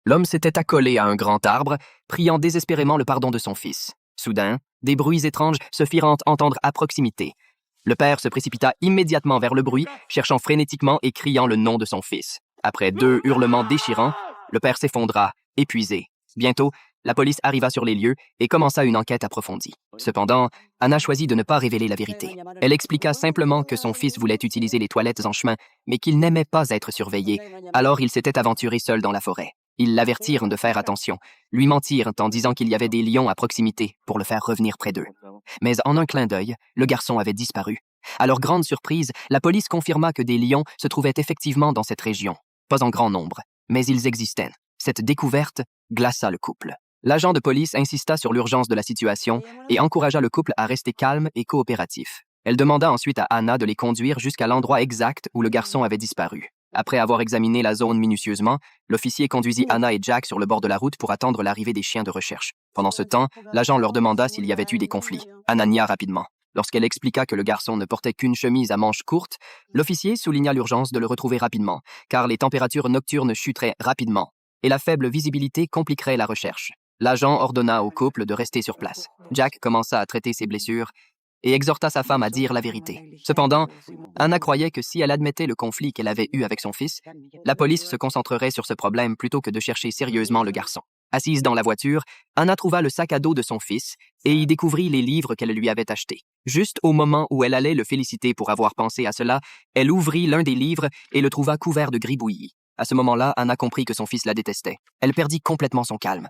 L'homme s'était accolé à un grand arbre, priant désespérément le pardon de son fils. Soudain, des bruits étranges se firent entendre à proximité. Le père se précipita immédiatement vers le bruit, cherchant frénétiquement et criant le nom de son fils. Après 2 hurlements déchirants, le père s'effondra, épuisé. Bientôt, la police arriva sur les lieux et commença une enquête approfondie. Cependant, Anna choisit de ne pas révéler la vérité. Elle expliqua simplement que son fils voulait utiliser les toilettes en chemin, mais qu'il n'aimait pas être surveillé, alors il s'était aventuré seul dans la forêt. Ils l'avertirent de faire attention, lui mentirent en disant qu'il y avait des lions à proximité pour le faire revenir près d'eux. Mais en un clin d'œil, le garçon avait disparu. À leur grande surprise, la police confirma que des lions se trouvaient effectivement dans cette région. Pas en grand nombre, mais ils existaient. Cette découverte glaça le couple. L'agent de police insista sur l'urgence de la situation et encouragea le couple à rester calme et coopératif. Elle demanda ensuite à Anna de les conduire jusqu'à l'endroit exact où le garçon avait disparu. Après avoir examiné la zone minutieusement, l'officier conduisit Anna et Jack sur le bord de la route pour attendre l'arrivée des chiens de recherche. Pendant ce temps, l'agent leur demanda s'il y avait eu des conflits. Anna nia rapidement. Lorsqu'elle expliqua que le garçon ne portait qu'une chemise à manches courtes, l'officier souligna l'urgence de le retrouver rapidement, car les températures nocturnes chuteraient rapidement, et la faible visibilité compliquerait la recherche. L'agent ordonna au couple de rester sur place. Jack commença à traiter ses blessures et exhorta sa femme à dire la vérité. Cependant, Anna croyait que si elle admettait le conflit qu'elle avait eu avec son fils, la police se concentrerait sur ce problème plutôt que de chercher sérieusement le garçon. Assise dans la voiture, Anna trouva le sac à dos de son fils et y découvrit les livres qu'elle lui avait achetés. Juste au moment où elle allait le féliciter pour avoir pensé à cela, elle ouvrit l'un des livres et le trouva couvert de gribouillis. À ce moment-là, Anna comprit que son fils la détestait. Elle perdit complètement son calme.